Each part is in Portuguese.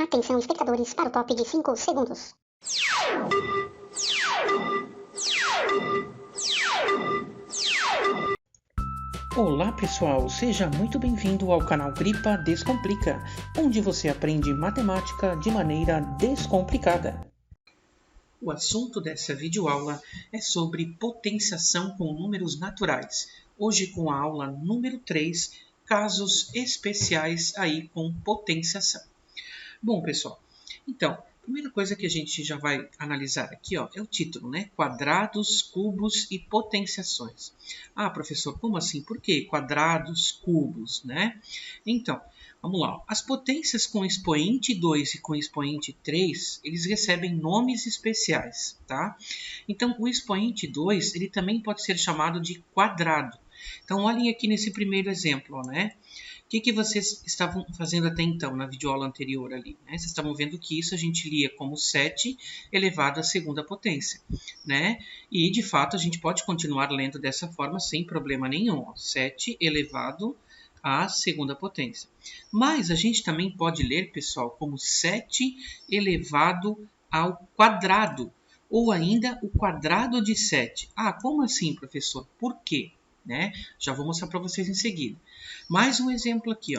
Atenção, espectadores, para o top de 5 segundos. Olá pessoal, seja muito bem-vindo ao canal Gripa Descomplica, onde você aprende matemática de maneira descomplicada. O assunto dessa videoaula é sobre potenciação com números naturais. Hoje com a aula número 3, casos especiais aí com potenciação. Bom pessoal, então, a primeira coisa que a gente já vai analisar aqui é o título, né? Quadrados, cubos e potenciações. Ah, professor, como assim? Por que quadrados, cubos, né? Então, vamos lá. As potências com expoente 2 e com expoente 3, eles recebem nomes especiais, tá? Então, o expoente 2, ele também pode ser chamado de quadrado. Então, olhem aqui nesse primeiro exemplo, né? O que vocês estavam fazendo até então na videoaula anterior ali? Né? Vocês estavam vendo que isso a gente lia como 7 elevado à segunda potência, né? E, de fato, a gente pode continuar lendo dessa forma sem problema nenhum. 7 elevado à segunda potência. Mas a gente também pode ler, pessoal, como 7 elevado ao quadrado. Ou ainda o quadrado de 7. Ah, como assim, professor? Por quê? Né? Já vou mostrar para vocês em seguida. Mais um exemplo aqui,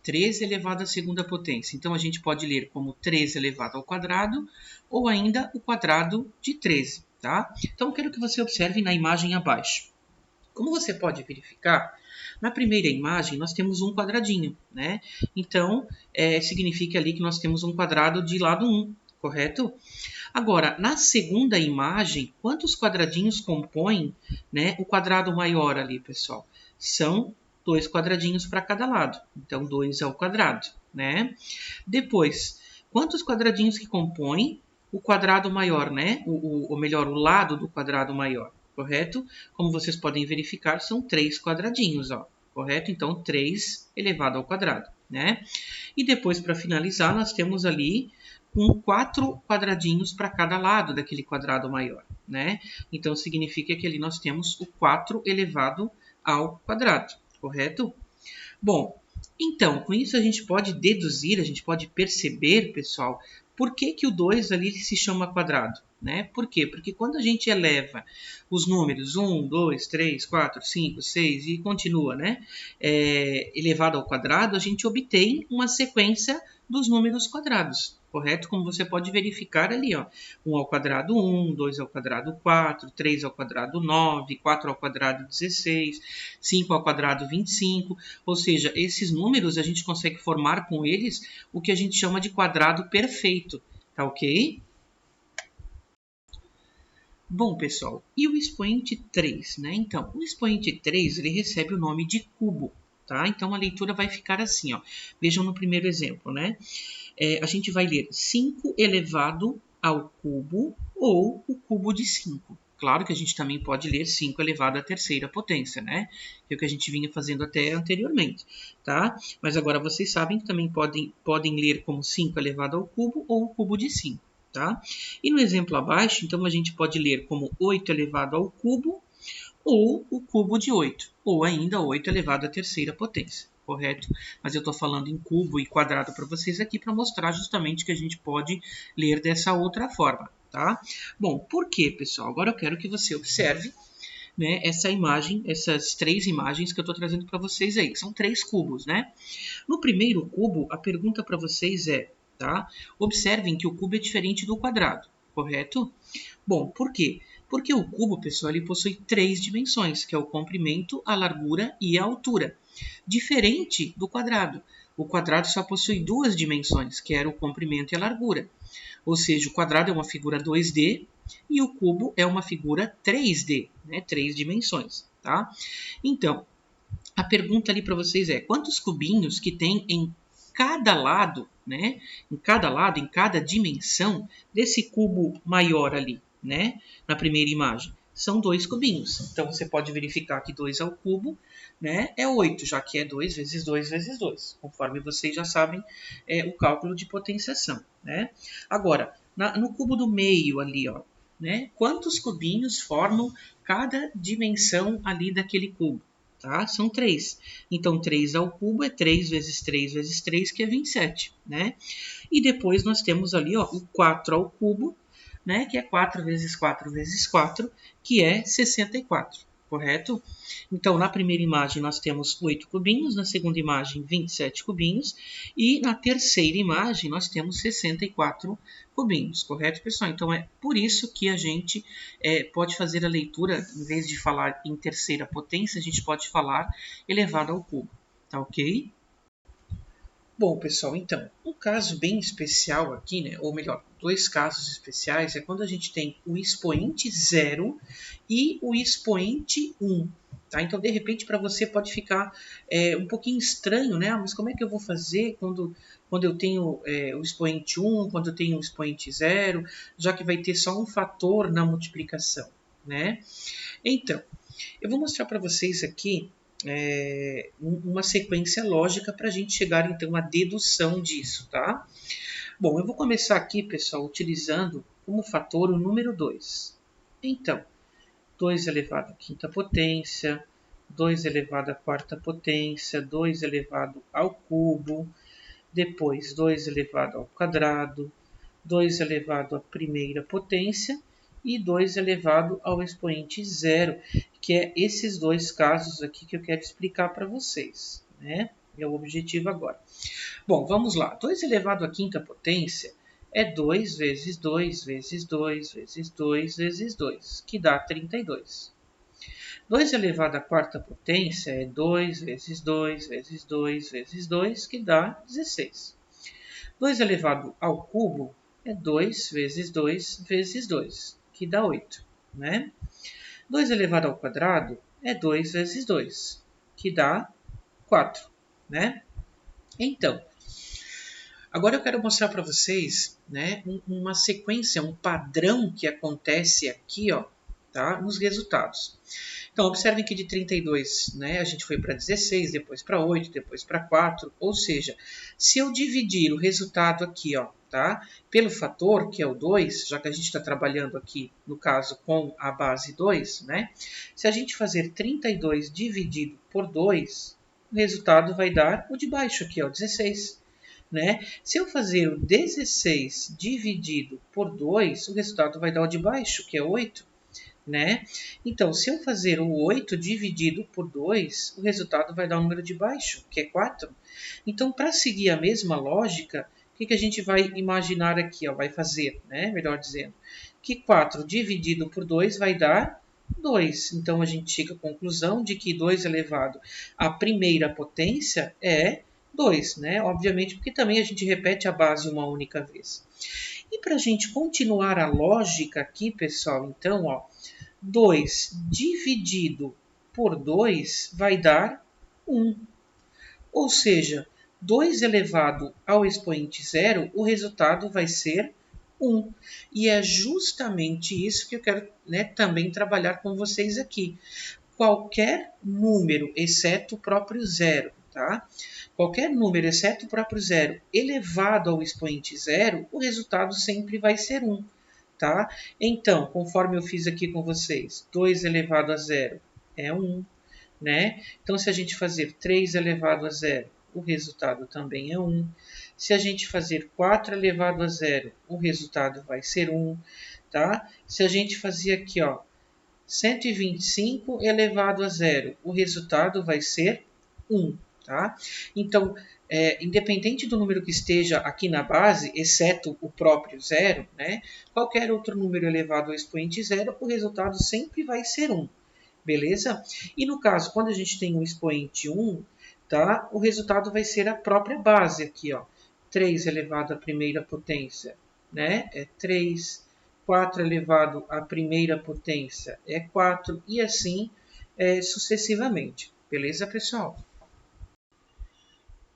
13 elevado à segunda potência. Então, a gente pode ler como 13 elevado ao quadrado ou ainda o quadrado de 13, tá? Então, eu quero que você observe na imagem abaixo. Como você pode verificar, na primeira imagem nós temos um quadradinho, né? Então, significa ali que nós temos um quadrado de lado 1, correto? Agora, na segunda imagem, quantos quadradinhos compõem, né, o quadrado maior ali, pessoal? São 2 quadradinhos para cada lado. Então, 2 ao quadrado, né? Depois, quantos quadradinhos que compõem o quadrado maior, né? Ou melhor, o lado do quadrado maior, correto? Como vocês podem verificar, são 3 quadradinhos, correto? Então, 3 elevado ao quadrado, né? E depois, para finalizar, nós temos ali com 4 quadradinhos para cada lado daquele quadrado maior, né? Então, significa que ali nós temos o 4 elevado ao quadrado, correto? Bom, então, com isso a gente pode deduzir, a gente pode perceber, pessoal, por que o 2 ali se chama quadrado, né? Por quê? Porque quando a gente eleva os números 1, 2, 3, 4, 5, 6 e continua, né? Elevado ao quadrado, a gente obtém uma sequência dos números quadrados, correto? Como você pode verificar ali, 1 ao quadrado 1, 2 ao quadrado 4, 3 ao quadrado 9, 4 ao quadrado 16, 5 ao quadrado 25, ou seja, esses números a gente consegue formar com eles o que a gente chama de quadrado perfeito, tá ok? Bom, pessoal, e o expoente 3, né? Então, o expoente 3, ele recebe o nome de cubo, tá? Então, a leitura vai ficar assim, Vejam no primeiro exemplo, né? A gente vai ler 5 elevado ao cubo ou o cubo de 5. Claro que a gente também pode ler 5 elevado à terceira potência, né? Que é o que a gente vinha fazendo até anteriormente, tá? Mas agora vocês sabem que também podem ler como 5 elevado ao cubo ou o cubo de 5, tá? E no exemplo abaixo, então, a gente pode ler como 8 elevado ao cubo ou o cubo de 8, ou ainda 8 elevado à terceira potência, correto? Mas eu estou falando em cubo e quadrado para vocês aqui para mostrar justamente que a gente pode ler dessa outra forma, tá? Bom, por quê, pessoal? Agora eu quero que você observe, né, essa imagem, essas 3 imagens que eu estou trazendo para vocês aí, que são 3 cubos, né? No primeiro cubo, a pergunta para vocês é, tá? Observem que o cubo é diferente do quadrado, correto? Bom, por quê? Porque o cubo, pessoal, ele possui 3 dimensões, que é o comprimento, a largura e a altura. Diferente do quadrado. O quadrado só possui 2 dimensões, que era o comprimento e a largura. Ou seja, o quadrado é uma figura 2D e o cubo é uma figura 3D, né? 3 dimensões, tá? Então, a pergunta ali para vocês é: quantos cubinhos que tem em cada lado, né? Em cada dimensão desse cubo maior ali, né? Na primeira imagem. São 2 cubinhos. Então, você pode verificar que 2 ao cubo, né, é 8, já que é 2 vezes 2 vezes 2. Conforme vocês já sabem, o cálculo de potenciação, né? Agora, no cubo do meio ali, né? Quantos cubinhos formam cada dimensão ali daquele cubo? tá? São 3. Então, 3 ao cubo é 3 vezes 3 vezes 3, que é 27, né? E depois nós temos ali, ó, o 4 ao cubo, né? Que é 4 vezes 4 vezes 4, que é 64, correto? Então, na primeira imagem nós temos 8 cubinhos, na segunda imagem 27 cubinhos, e na terceira imagem nós temos 64 cubinhos, correto, pessoal? Então, é por isso que a gente pode fazer a leitura, em vez de falar em terceira potência, a gente pode falar elevado ao cubo, tá ok? Bom, pessoal, então, um caso bem especial aqui, né, ou melhor, 2 casos especiais, é quando a gente tem o expoente 0 e o expoente 1. Tá? Então, de repente, para você pode ficar um pouquinho estranho, né? Mas como é que eu vou fazer quando eu tenho o expoente 1, quando eu tenho o expoente 0, já que vai ter só um fator na multiplicação, né? Então, eu vou mostrar para vocês aqui uma sequência lógica para a gente chegar então à dedução disso, tá? Bom, eu vou começar aqui, pessoal, utilizando como fator o número 2. Então, 2 elevado à quinta potência, 2 elevado à quarta potência, 2 elevado ao cubo, depois 2 elevado ao quadrado, 2 elevado à primeira potência e 2 elevado ao expoente 0, que é esses 2 casos aqui que eu quero explicar para vocês, né? É o objetivo agora. Bom, vamos lá. 2 elevado à quinta potência é 2 vezes 2 vezes 2 vezes 2 vezes 2, que dá 32. 2 elevado à quarta potência é 2 vezes 2 vezes 2 vezes 2, que dá 16. 2 elevado ao cubo é 2 vezes 2 vezes 2, que dá 8, né? 2 elevado ao quadrado é 2 vezes 2, que dá 4, né? Então, agora eu quero mostrar para vocês, né, uma sequência, um padrão que acontece aqui, ó, tá, nos resultados. Então, observem que de 32, né, a gente foi para 16, depois para 8, depois para 4, ou seja, se eu dividir o resultado aqui, ó, tá, pelo fator, que é o 2, já que a gente está trabalhando aqui, no caso, com a base 2, né, se a gente fazer 32 dividido por 2, o resultado vai dar o de baixo aqui, ó, 16. Né? Se eu fazer o 16 dividido por 2, o resultado vai dar o de baixo, que é 8. Né? Então, se eu fazer o 8 dividido por 2, o resultado vai dar o número de baixo, que é 4. Então, para seguir a mesma lógica, o que a gente vai imaginar aqui? Ó, vai fazer, né? Melhor dizendo, que 4 dividido por 2 vai dar 2. Então, a gente chega à conclusão de que 2 elevado à primeira potência é 2, né? Obviamente, porque também a gente repete a base uma única vez. E para a gente continuar a lógica aqui, pessoal, então, ó, 2 dividido por 2 vai dar 1. Ou seja, 2 elevado ao expoente 0, o resultado vai ser 1. E é justamente isso que eu quero, né, também trabalhar com vocês aqui. Qualquer número, exceto o próprio zero, tá? Qualquer número, exceto o próprio zero, elevado ao expoente zero, o resultado sempre vai ser 1. Tá? Então, conforme eu fiz aqui com vocês, 2 elevado a zero é 1. Né? Então, se a gente fazer 3 elevado a zero, o resultado também é 1. Se a gente fazer 4 elevado a zero, o resultado vai ser 1. Tá? Se a gente fazer aqui, ó, 125 elevado a zero, o resultado vai ser 1. Tá? Então, independente do número que esteja aqui na base, exceto o próprio zero, né? Qualquer outro número elevado ao expoente zero, o resultado sempre vai ser 1. Beleza? E no caso, quando a gente tem um expoente 1, tá? O resultado vai ser a própria base aqui, ó. 3 elevado à primeira potência, né? É 3. 4 elevado à primeira potência é 4. E assim sucessivamente. Beleza, pessoal?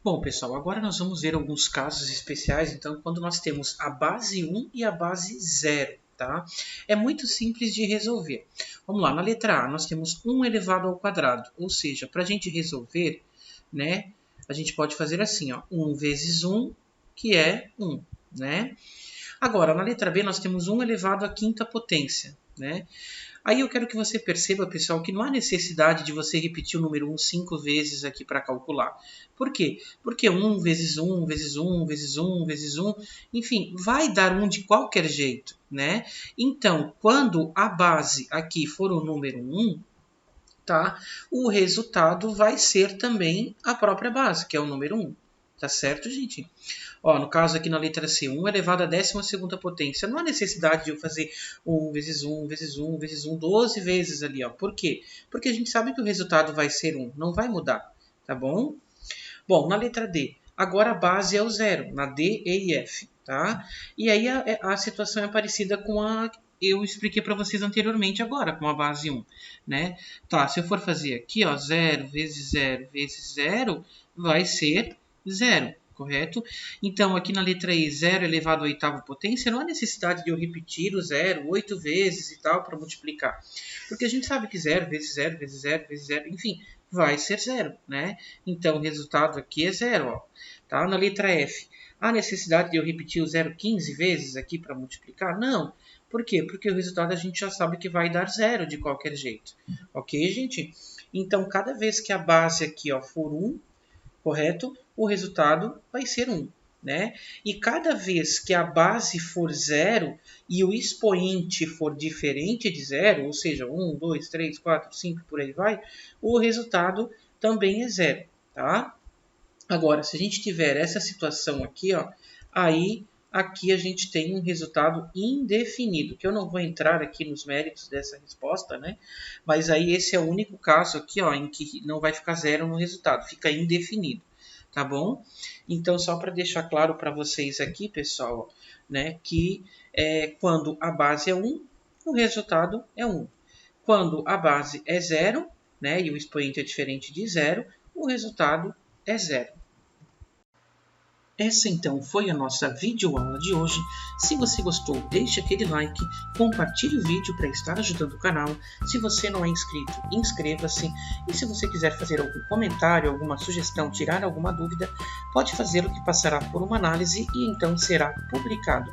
Bom, pessoal, agora nós vamos ver alguns casos especiais, então, quando nós temos a base 1 e a base 0, tá? É muito simples de resolver. Vamos lá, na letra A, nós temos 1 elevado ao quadrado, ou seja, para a gente resolver, né, a gente pode fazer assim, ó, 1 vezes 1, que é 1, né? Agora, na letra B, nós temos 1 elevado à quinta potência, né? Aí eu quero que você perceba, pessoal, que não há necessidade de você repetir o número 1 5 vezes aqui para calcular. Por quê? Porque 1 vezes 1, vezes 1, vezes 1, vezes 1, enfim, vai dar 1 de qualquer jeito, né? Então, quando a base aqui for o número 1, tá? O resultado vai ser também a própria base, que é o número 1. Tá certo, gente? Ó, no caso aqui na letra C, 1 elevado à 12ª potência. Não há necessidade de eu fazer 1 vezes 1, vezes 1, vezes 1, 12 vezes ali, ó. Por quê? Porque a gente sabe que o resultado vai ser 1, não vai mudar, tá bom? Bom, na letra D, agora a base é o 0, na D, E e F, tá? E aí a situação é parecida com a eu expliquei para vocês anteriormente agora, com a base 1, né? Tá, se eu for fazer aqui, ó, 0 vezes 0 vezes 0, vai ser 0, correto? Então, aqui na letra E, 0 elevado à 8ª potência, não há necessidade de eu repetir o 0 8 vezes e tal para multiplicar. Porque a gente sabe que 0 vezes 0 vezes 0 vezes 0, enfim, vai ser 0, né? Então, o resultado aqui é 0, ó. Tá? Na letra F, há necessidade de eu repetir o 0 15 vezes aqui para multiplicar? Não. Por quê? Porque o resultado a gente já sabe que vai dar 0 de qualquer jeito. Ok, gente? Então, cada vez que a base aqui ó, for 1, correto? O resultado vai ser 1, né? E cada vez que a base for 0 e o expoente for diferente de 0, ou seja, 1, 2, 3, 4, 5, por aí vai, o resultado também é 0, tá? Agora, se a gente tiver essa situação aqui, ó, aí aqui a gente tem um resultado indefinido, que eu não vou entrar aqui nos méritos dessa resposta, né? Mas aí esse é o único caso aqui, ó, em que não vai ficar 0 no resultado, fica indefinido, tá bom? Então, só para deixar claro para vocês aqui, pessoal, né, que quando a base é 1, o resultado é 1. Quando a base é 0, né, e o expoente é diferente de 0, o resultado é 0. Essa então foi a nossa videoaula de hoje. Se você gostou, deixe aquele like, compartilhe o vídeo para estar ajudando o canal. Se você não é inscrito, inscreva-se. E se você quiser fazer algum comentário, alguma sugestão, tirar alguma dúvida, pode fazê-lo que passará por uma análise e então será publicado.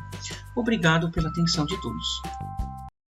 Obrigado pela atenção de todos.